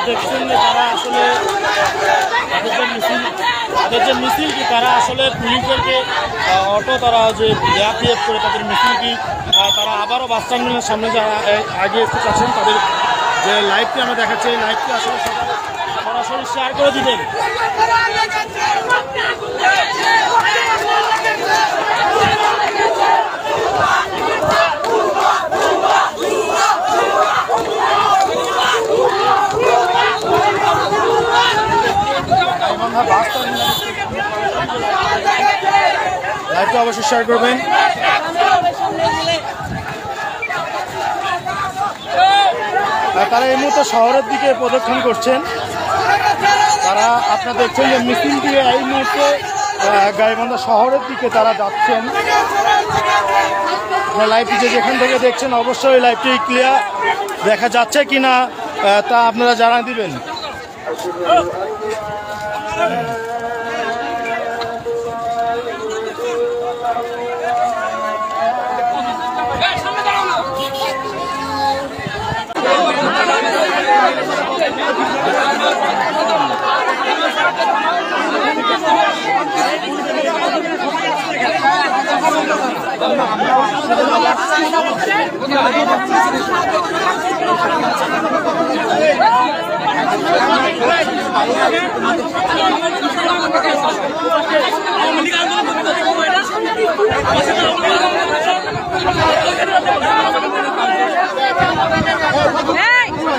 দেখছেন যে তারা আসলে তাদের যে মিছিলটি তারা আসলে পুলিশদেরকে অটো তারা যে ব্যাক করে তাদের মিছিলটি তারা আবারও বাস টার্মিনালের সামনে যারা আগে এসে চাচ্ছেন তাদের যে লাইভটি আমরা দেখাচ্ছি এই লাইভটি আসলে সরাসরি শেয়ার করে দিবেন। লাইভটা অবশ্যই শেয়ার করবেন। তারা এই মুহূর্তে শহরের দিকে প্রদক্ষিণ করছেন। তারা আপনারা দেখছেন যে মিছিল দিয়ে এই মুহূর্তে গাইবান্ধা শহরের দিকে তারা যাচ্ছেন। লাইভটি যেখান থেকে দেখছেন অবশ্যই লাইভটি ক্লিয়ার দেখা যাচ্ছে কিনা তা আপনারা জানা দিবেন।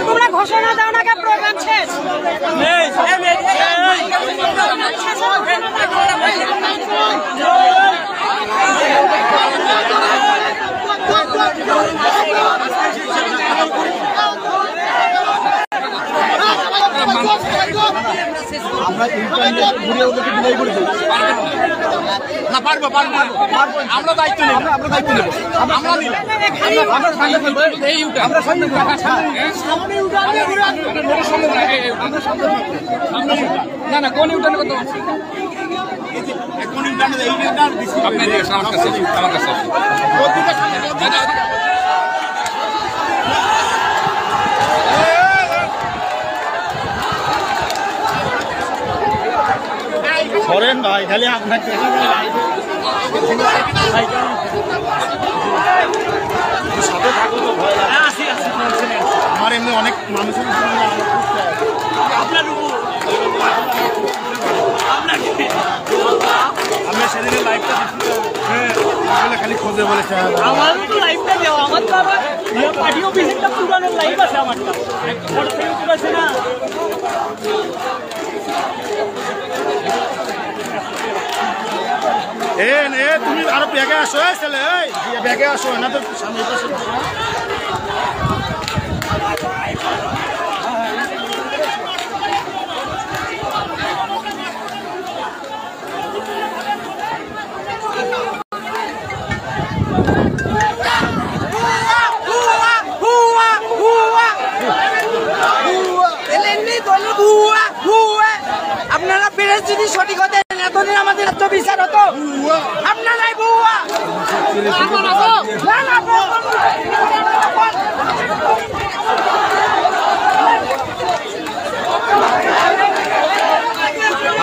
তোমরা ঘোষণা দাও না, প্রোগ্রাম শেষ। আমরা ইন্টারনেট ঘুরে ওদেরকে বিদায় করে দেব না। পারবো আমরা দায়িত্ব নেব, আমরা দায়িত্ব নেব। আমরা নিলাম, আমরা সামনে ফেলবো, আমরা সামনে না না কোন ইউটার্নে কত কোন ইউটার্নে এই ইউটার্ন আপনি দেখেন আমার কাছে করেন ভাই, খালি আপনাকে সাথে থাকো তো ভয় লাগে। আমার এমনি অনেক মানুষের আমি সেদিনের লাইভটা খালি খোঁজে বলেছে আমার তো লাইভটা দেওয়া আমার তো আবার পার্টি অফিসেরটা পুরানো লাইভ আছে আমারটা আছে না। তুমি আরো ব্যাগে আসো, ছেলে ব্যাগে আসো না তো সামনে আপনারা পেরেন্টস যদি সঠিক হতেন এতদিন আমাদের এত বিচার হতো। আপনারাই বুয়া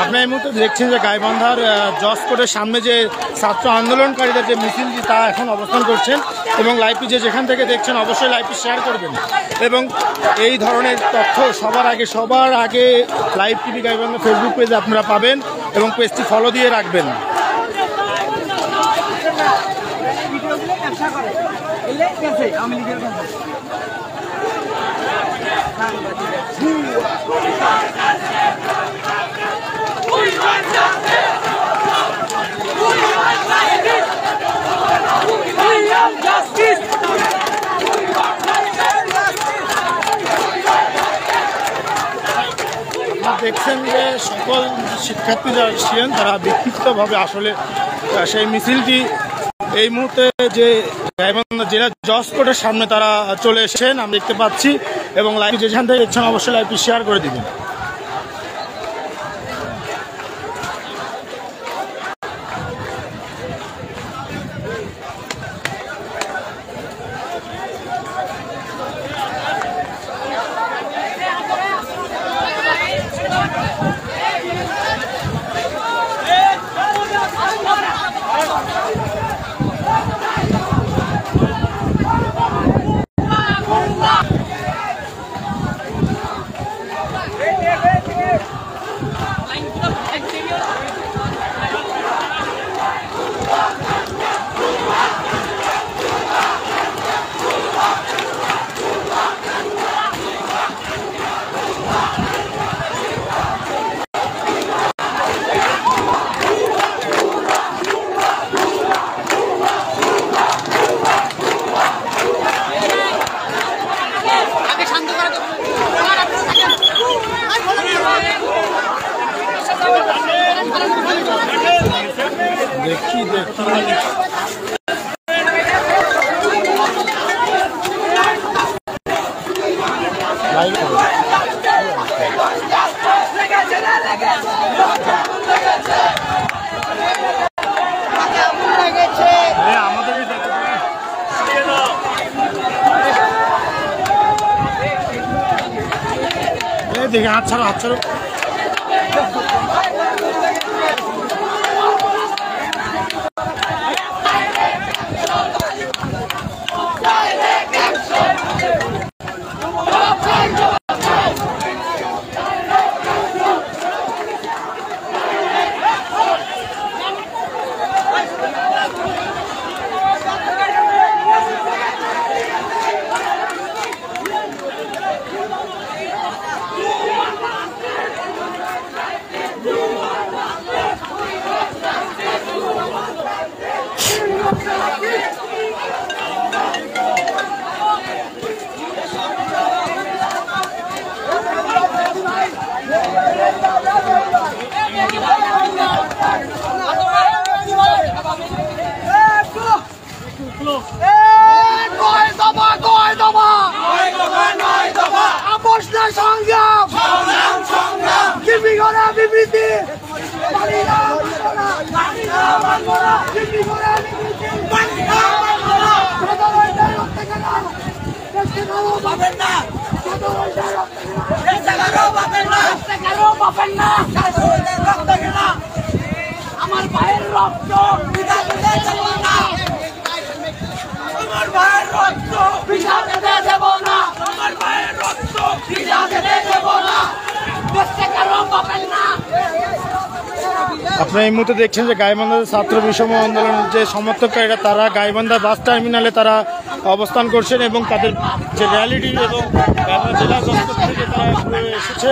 আপনি এই মুহূর্তে দেখছেন যে গাইবান্ধার জজ কোর্টের সামনে যে ছাত্র আন্দোলনকারীদের যে মিছিলটি তা এখন অবস্থান করছেন এবং লাইভটি যেখান থেকে দেখছেন অবশ্যই লাইভটি শেয়ার করবেন এবং এই ধরনের তথ্য সবার আগে লাইভ টিভি গাইবান্ধা ফেসবুক পেজে আপনারা পাবেন এবং পেজটি ফলো দিয়ে রাখবেন। দেখছেন যে সকল শিক্ষার্থী যারা ছিলেন তারা বিক্ষিপ্তভাবে আসলে সেই মিছিলটি এই মুহূর্তে যে গাইবান্ধা জেলা জজ কোর্টের সামনে তারা চলে এসেছেন আমরা দেখতে পাচ্ছি এবং লাইভ যেখান থেকে দেখছেন অবশ্যই লাইভটি শেয়ার করে দিবেন। দেখে হাত ছাড়ো হাত ছাড়ো। আমার ভাইয়ের রক্ত পিতা দিতে দেব না, আমার ভাইয়ের রক্ত পিতা দিতে দেব না, আমার ভাইয়ের রক্ত পিতা দিতে দেব না, দেশ থেকে পাবেন না। আপনারা এই মুহূর্তে দেখছেন যে গাইবান্ধা ছাত্র বিষম আন্দোলনের যে সমর্থককারীরা তারা গাইবান্ধা বাস টার্মিনালে তারা অবস্থান করছেন এবং তাদের যে র্যালিটি এবং জেলা দপ্তর থেকে তারা এসেছে।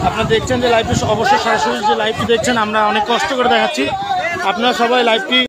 আপনারা দেখছেন যে লাইভটি অবশ্যই সরাসরি যে লাইভটি দেখছেন আমরা অনেক কষ্ট করে দেখাচ্ছি। আপনারা সবাই লাইভটি